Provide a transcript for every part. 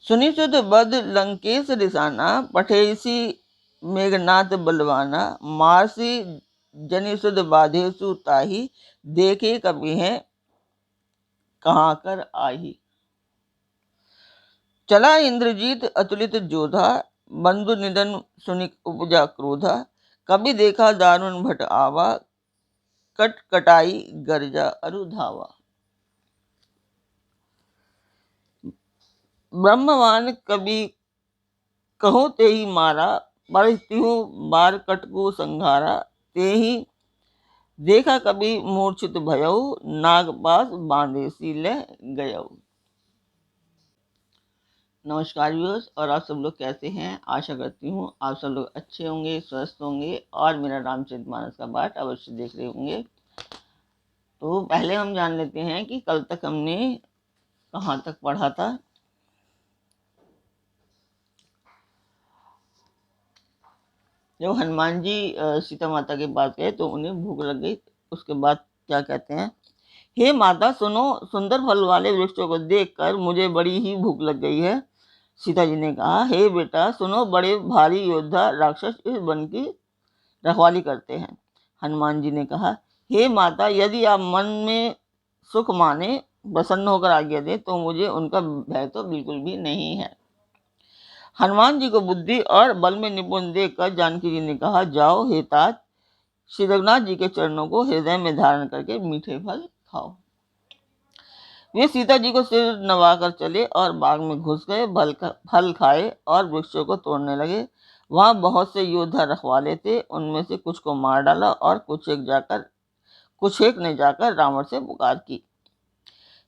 सुनिसुत बद लंकेश रिसाना, पठेसी मेघनाथ बलवाना, मारसी जनिसुद बाधेसु ताही, देखे कपि हैं कहाँ कर आही। चला इंद्रजीत अतुलित जोधा, बंधु निधन सुनि उपजा क्रोधा, कभी देखा दारुण भट आवा, कट कटाई गर्जा अरु धावा। ब्रह्मवान कभी कहो ते ही मारा, बरतिहु बार कटकु संघारा, ते ही देखा कभी मूर्छित भयऊ, नागपास बांधेसी ले गयऊ। नमस्कार व्यूअर्स, और आप सब लोग कैसे हैं। आशा करती हूँ आप सब लोग अच्छे होंगे, स्वस्थ होंगे और मेरा रामचरितमानस का पाठ अवश्य देख रहे होंगे। तो पहले हम जान लेते हैं कि कल तक हमने कहाँ तक पढ़ा था। जब हनुमान जी सीता माता के पास गए तो उन्हें भूख लग गई। उसके बाद क्या कहते हैं, हे माता सुनो, सुंदर फल वाले वृक्षों को देखकर मुझे बड़ी ही भूख लग गई है। सीता जी ने कहा, हे बेटा सुनो, बड़े भारी योद्धा राक्षस इस वन की रखवाली करते हैं। हनुमान जी ने कहा, हे माता, यदि आप मन में सुख माने, प्रसन्न होकर आज्ञा दे तो मुझे उनका भय तो बिल्कुल भी नहीं है। हनुमान जी को बुद्धि और बल में निपुण देखकर जानकी जी ने कहा, जाओ हे तात, श्री रघुनाथ जी के चरणों को हृदय में धारण करके मीठे फल खाओ। वे सीता जी को सिर नवाकर चले और बाग में घुस गए, फल खाए और वृक्षों को तोड़ने लगे। वहां बहुत से योद्धा रखवाले थे, उनमें से कुछ को मार डाला और कुछ एक ने जाकर रावण से पुकार की,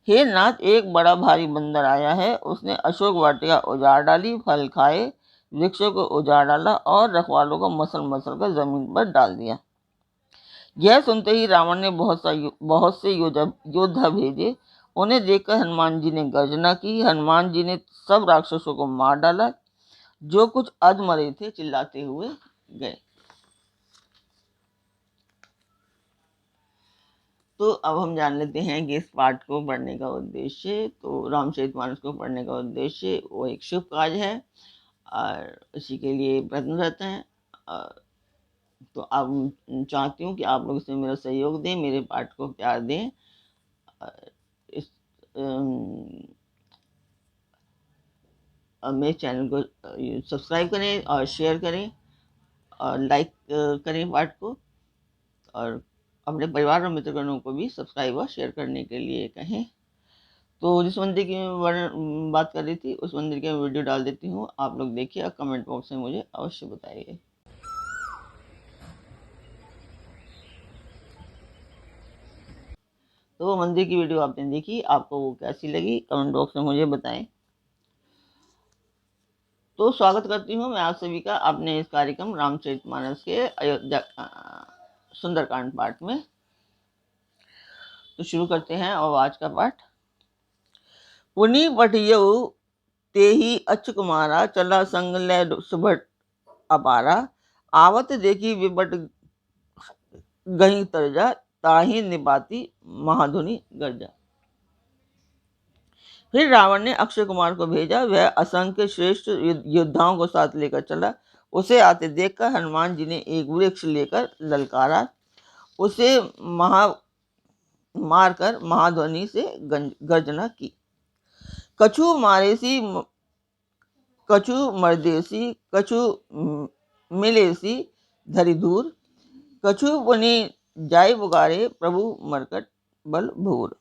हे नाथ, एक बड़ा भारी बंदर आया है। उसने अशोक वाटिका उजाड़ डाली, फल खाए, वृक्षों को उजाड़ डाला और रखवालों को मसल मसल कर जमीन पर डाल दिया। यह सुनते ही रावण ने बहुत से योद्धा भेजे। उन्हें देखकर हनुमान जी ने गर्जना की। हनुमान जी ने सब राक्षसों को मार डाला। जो कुछ अधमरे थे चिल्लाते हुए गए। तो अब हम जान लेते हैं कि इस पाठ को पढ़ने का उद्देश्य। तो रामचरितमानस को पढ़ने का उद्देश्य वो एक शुभ कार्य है और इसी के लिए प्रयत्न रहते हैं। तो अब चाहती हूँ कि आप लोग इसमें मेरा सहयोग दें, मेरे पाठ को प्यार दें। इस मेरे चैनल को सब्सक्राइब करें और शेयर करें और लाइक करें पाठ को, और अपने परिवार और मित्रगणों को भी सब्सक्राइब और शेयर करने के लिए कहें। तो जिस मंदिर की मैं बात कर रही थी उस मंदिर की वीडियो डाल देती हूँ, आप लोग देखिए और कमेंट बॉक्स में मुझे अवश्य बताइए। तो वो मंदिर की वीडियो आपने देखी, आपको वो कैसी लगी कमेंट बॉक्स में मुझे बताएं। तो स्वागत करती हूँ मैं आप सभी का अपने इस कार्यक्रम रामचरितमानस के अयोध्या सुंदरकांड पाठ में। तो शुरू करते हैं और आज का पाठ। पुनि पठियऊ ते ही अच्छ कुमारा, चला संग ले सुभट अपारा, आवत देखी विपट गही तरजा, ताही निपाती महाधुनि गर्जा। फिर रावण ने अक्षय कुमार को भेजा। वह असंख्य श्रेष्ठ योद्धाओं को साथ लेकर चला। उसे आते देखकर हनुमान जी ने एक वृक्ष लेकर ललकारा। उसे मारकर महाध्वनि से गर्जना की। कछु मारेसी, कछु मर्देसी, कछु मिलेसी धरि दूर, कछु पुनि जाय पुकारे, प्रभु मरकट बल भूर।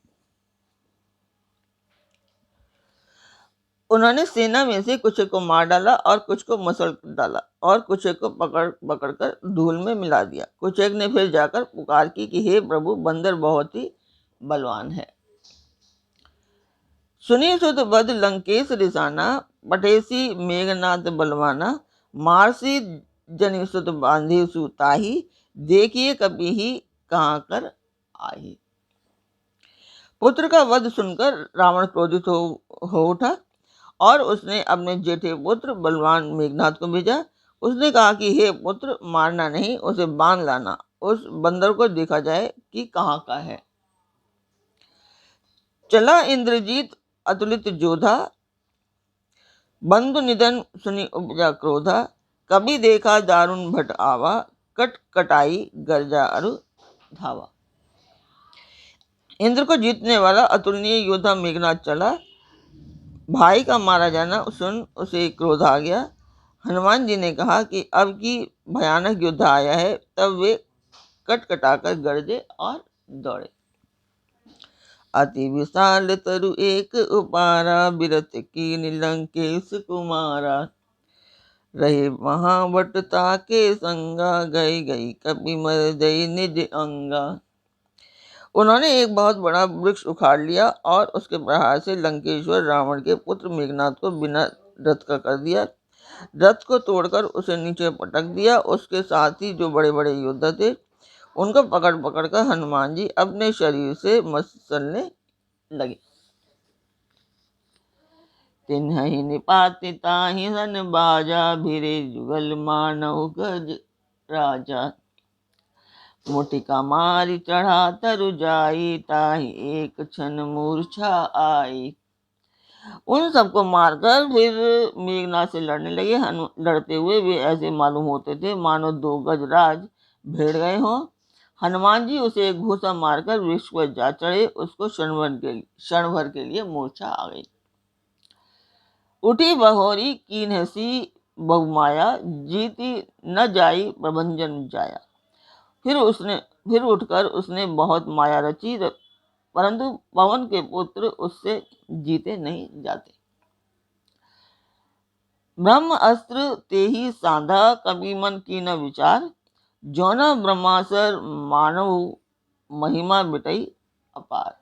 उन्होंने सेना में से कुछ को मार डाला और कुछ को मसल डाला और कुछ को पकड़कर धूल में मिला दिया। कुछ एक ने फिर जाकर पुकार की कि हे प्रभु, बंदर बहुत ही बलवान है। सुनी सुत बद लंकेश रिसाना, पठेसी मेघनाथ बलवाना, मारसी जनि सुत बांधे सुताही, देखिए कभी ही कहाँ कर आही। पुत्र का वध सुनकर रावण क्रोधित हो उठा और उसने अपने जेठे पुत्र बलवान मेघनाथ को भेजा। उसने कहा कि हे पुत्र, मारना नहीं, उसे बांध लाना। उस बंदर को देखा जाए कि कहाँ का है। चला इंद्रजीत अतुलित जोधा, बंधु निधन सुनी उपजा क्रोधा, कभी देखा दारुण भट आवा, कट कटाई गर्जा अरु धावा। इंद्र को जीतने वाला अतुलनीय योद्धा मेघनाथ चला। भाई का मारा जाना सुन उसे क्रोध आ गया। हनुमान जी ने कहा कि अब की भयानक युद्ध आया है। तब वे कट कटाकर गरजे और दौड़े। अति विशाल तरु एक उपारा, बिरत कीन लंकेश कुमारा। रहे महावट ताके संगा, गई गई कपि मर गई निज अंगा। उन्होंने एक बहुत बड़ा वृक्ष उखाड़ लिया और उसके प्रहार से लंकेश्वर रावण के पुत्र मेघनाथ को बिना रथ का कर दिया। रथ को तोड़कर उसे नीचे पटक दिया। उसके साथ ही जो बड़े बड़े योद्धा थे उनको पकड़ पकड़ कर हनुमान जी अपने शरीर से मसलने लगे। तिन्हि निपाति ताहि सन बाजा, भिरे जुगल मानव गज राजा। मुटिका मारी चढ़ा तरु जाई, ताहि एक क्षण मूर्छा आई। उन सबको मारकर फिर मेघनाथ से लड़ने लगे। लड़ते हुए वे ऐसे मालूम होते थे मानो दो गजराज भिड़ गए हों। हनुमान जी उसे एक घूसा मारकर वृक्ष पर जा चढ़े। उसको क्षण भर के लिए मूर्छा आ गई। उठी बहोरी कीन्हसी बहुमाया, जीती न जाई प्रभंजन जाया। फिर उठकर उसने बहुत माया रची, परंतु पवन के पुत्र उससे जीते नहीं जाते। ब्रह्म अस्त्र तेहि साधा, कभी मन की न विचार। जौना ब्रह्मासर मानव, महिमा बिटई अपार।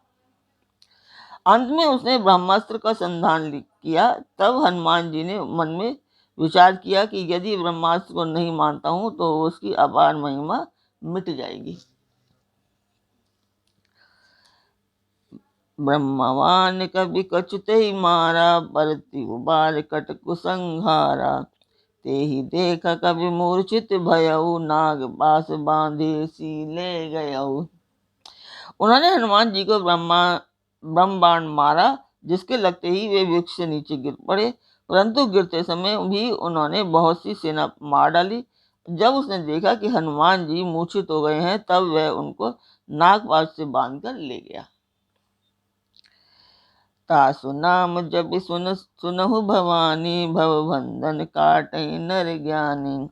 अंत में उसने ब्रह्मास्त्र का संधान किया। तब हनुमान जी ने मन में विचार किया कि यदि ब्रह्मास्त्र को नहीं मानता हूं तो उसकी अपार महिमा मिट जाएगी। ब्रह्मवान कवि कछुते मारा, परति उबार कट कुसंहारा। तेहि देख कवि मूर्छित भयउ, नाग पास बांधे सी ले गयउ। उन्होंने हनुमान जी को ब्रह्मबाण मारा, जिसके लगते ही वे वृक्ष से नीचे गिर पड़े। परंतु गिरते समय भी उन्होंने बहुत सी सेना मार डाली। जब उसने देखा कि हनुमान जी मूर्छित हो गए हैं, तब वह उनको नागपाश से बांधकर ले गया। तासु नाम जब सुनहु भवानी, भवबंधन काटई नर ज्ञानी।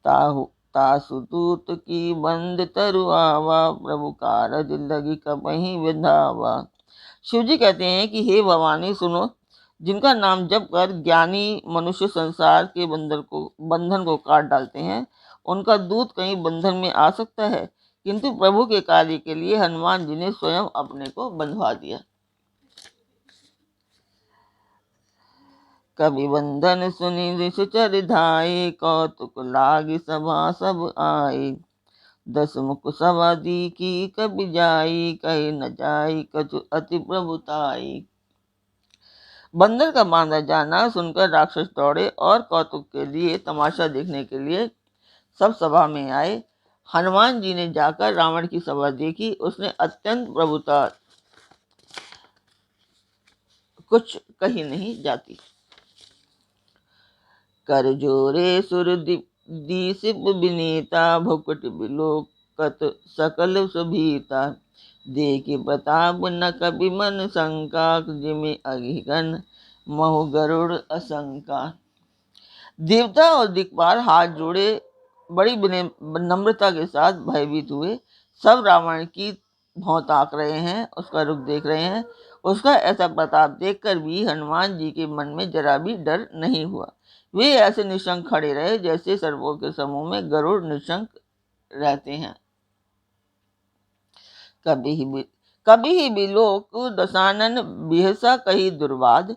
तासु दूत की बंद तरु आवा, प्रभु कारज लगी कबहि विधावा। शिव जी कहते हैं कि हे भवानी सुनो, जिनका नाम जप कर ज्ञानी मनुष्य संसार के बंधन को काट डालते हैं, उनका दूत कहीं बंधन में आ सकता है। किंतु प्रभु के कार्य के लिए हनुमान जी ने स्वयं अपने को बंधवा दिया। कवि बंधन सुनि निश्चर धाये, कौतुक लागी सभा सब आए। दस मुख सभा दीखी कबि जाई, कही न जाई कछु अति प्रभुताई। बंदर का बांधा जाना सुनकर राक्षस दौड़े और कौतुक के लिए, तमाशा देखने के लिए सब सभा में आए। हनुमान जी ने जाकर रावण की सभा देखी। उसने अत्यंत प्रभुता, कुछ कही नहीं जाती। कर जोरे सुर दीसिप विनीता, भुकुट बिलोकत सकल सुभीता। देखि प्रताप न कबि मन शंका, जिमि अघिगन महु गरुड़ असंका। देवता और दिक्पाल हाथ जोड़े बड़ी नम्रता के साथ भयभीत हुए। सब रावण की भौं ताक रहे हैं, उसका रुख देख रहे हैं। उसका ऐसा प्रताप देखकर भी हनुमान जी के मन में जरा भी डर नहीं हुआ। वे ऐसे निशंक खड़े रहे जैसे सर्पों के समूह में गरुड़ निशंक रहते हैं। कभी ही बिलोक दसानन, बिहसा कही दुर्वाद।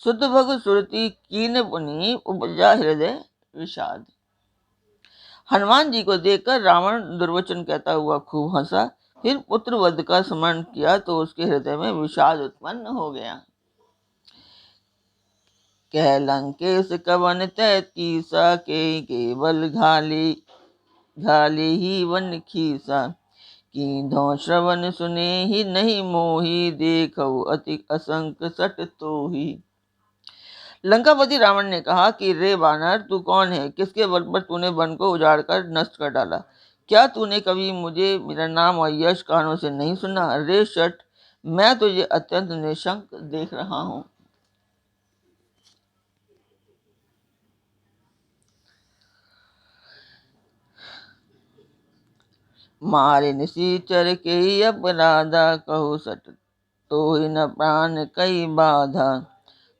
सुत भग सुरति कीन पुनि, उपजा हृदय विषाद। हनुमान जी को देखकर रावण दुर्वचन कहता हुआ खूब हंसा। फिर पुत्र वध का स्मरण किया तो उसके हृदय में विषाद उत्पन्न हो गया। कह लंकेश कवन तैतीसा, के केवल घाले ही वन खीसा। कीन्हो श्रवण सुने ही नहीं मोही, देखऊ अति असंक सट तोही। लंकापति रावण ने कहा कि रे वानर, तू कौन है? किसके बल पर तूने वन को उजाड़ कर नष्ट कर डाला? क्या तूने कभी मुझे, मेरा नाम और यश कानों से नहीं सुना? रे शठ, मैं तुझे अत्यंत निशंक देख रहा हूँ। मारे निशीचर के अपराधा, कहु सट तो ही न प्राण कई बाधा।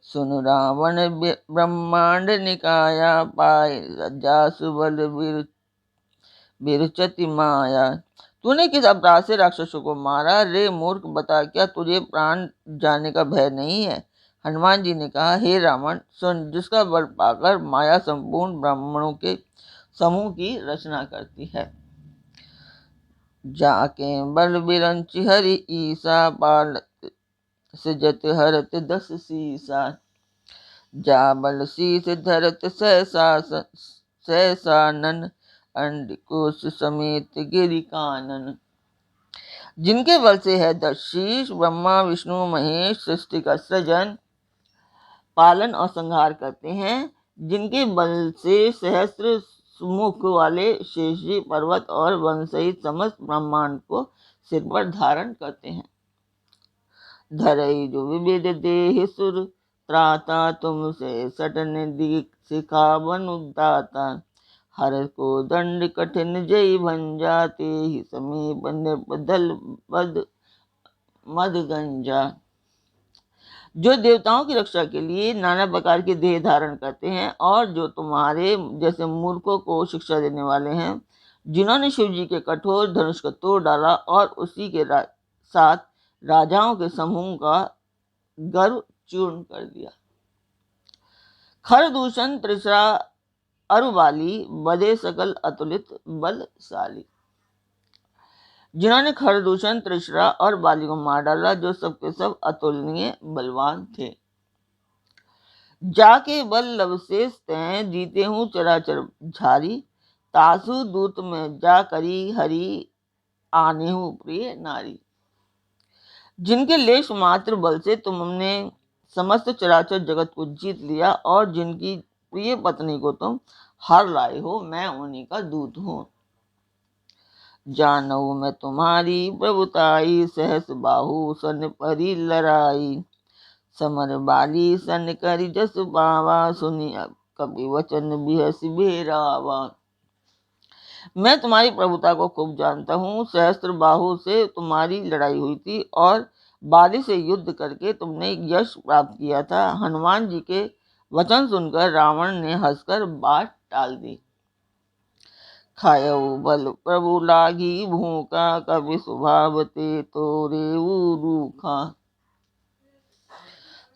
सुन रावण ब्रह्मांड निकाया, पाए लज्जा सुबल बिरचति माया। तूने किस अपराध से राक्षसों को मारा? रे मूर्ख, बता, क्या तुझे प्राण जाने का भय नहीं है? हनुमान जी ने कहा, हे रावण, सुन, जिसका बल पाकर माया संपूर्ण ब्राह्मणों के समूह की रचना करती है। जाके बल बिरंच हरि ईसा, पाल सजत हरत 10 सीसा। जा बल शीस धरत सहसानन, अंडकोश समेत गिरि कानन। जिनके बल से है 10 शीश, ब्रह्मा विष्णु महेश सृष्टि का सृजन, पालन और संहार करते हैं। जिनके बल से सहस्त्र मुख वाले शेष जी पर्वत और वन सहित समस्त ब्रह्मांड को सिर पर धारण करते हैं। धरई जो विविध देह सुर, त्राता तुमसे सटन दीक सिखावन उदाता। हर को दंड कठिन जय भंजा, ते ही समीप बदल बद मद गंजा। जो देवताओं की रक्षा के लिए नाना प्रकार के देह धारण करते हैं और जो तुम्हारे जैसे मूर्खों को शिक्षा देने वाले हैं, जिन्होंने शिव जी के कठोर धनुष को तोड़ डाला और उसी के साथ राजाओं के समूह का गर्व चूर्ण कर दिया। खरदूषण त्रिशरा अरुवाली, बधे सकल अतुलित बलशाली। जिन्होंने खरदूषण त्रिशरा और बाली को मार डाला, जो सबके सब अतुलनीय बलवान थे। जाके बल लवशेष तैं, जीते हूँ चराचर झारी। तासु दूत में जा करी हरि, आने हूँ प्रिय नारी। जिनके लेश मात्र बल से तुमने समस्त चराचर जगत को जीत लिया और जिनकी प्रिय पत्नी को तुम हार लाए हो, मैं उन्हीं का दूत हूँ। जानऊ मैं तुम्हारी प्रभुताई, सहस बाहु सन परी लड़ाई। समर बाली सन करी जस पावा, सुनी कपि वचन बिहस बेरावा। मैं तुम्हारी प्रभुता को खूब जानता हूँ। सहस्त्र बाहु से तुम्हारी लड़ाई हुई थी और बाली से युद्ध करके तुमने यश प्राप्त किया था। हनुमान जी के वचन सुनकर रावण ने हंसकर बात टाल दी। खायऊ बल प्रभु लागी भूखा, कवि स्वभाव ते तोरे रूखा।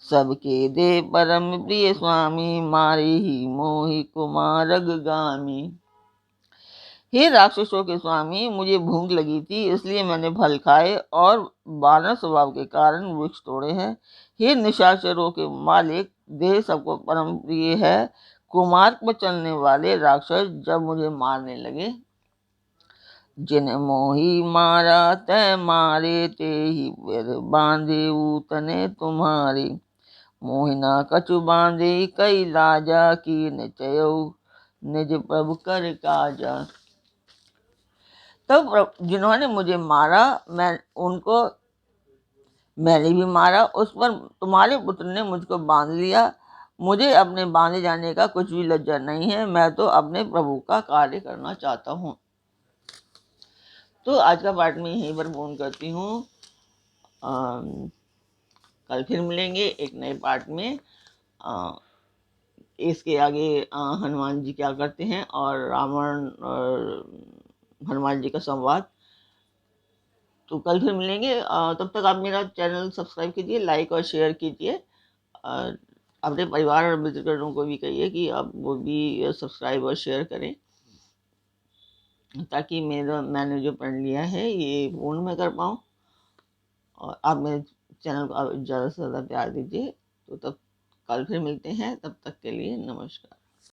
सबके दे परम प्रिय स्वामी, मारे ही मोहि कुमारग गामी। हे राक्षसों के स्वामी, मुझे भूख लगी थी, इसलिए मैंने फल खाए और वानर स्वभाव के कारण वृक्ष तोड़े हैं। हे निशाचरों के मालिक, देह सबको परम प्रिय है। कुमार्ग पर चलने वाले राक्षस जब मुझे मारने लगे, जिन मोही मारा तय मारे, ते ही बांधे तने तुम्हारे। मोहिना कछु बांधे कई लाजा, की निचयऊ निज प्रभु कर काजा। तब जिन्होंने मुझे मारा, मैंने भी मारा। उस पर तुम्हारे पुत्र ने मुझको बांध लिया। मुझे अपने बांधे जाने का कुछ भी लज्जा नहीं है। मैं तो अपने प्रभु का कार्य करना चाहता हूँ। तो आज का पाठ में यहीं पर पूर्ण करती हूँ। कल फिर मिलेंगे एक नए पाठ में। इसके आगे हनुमान जी क्या करते हैं और रावण और हनुमान जी का संवाद। तो कल फिर मिलेंगे। तब तक आप मेरा चैनल सब्सक्राइब कीजिए, लाइक और शेयर कीजिए। अपने परिवार और मित्रगणों को भी कहिए कि आप वो भी सब्सक्राइब और शेयर करें, ताकि मैंने जो पढ़ लिया है ये पूर्ण में कर पाऊँ। और आप मेरे चैनल को ज़्यादा से ज़्यादा प्यार दीजिए। तो तब कल फिर मिलते हैं, तब तक के लिए नमस्कार।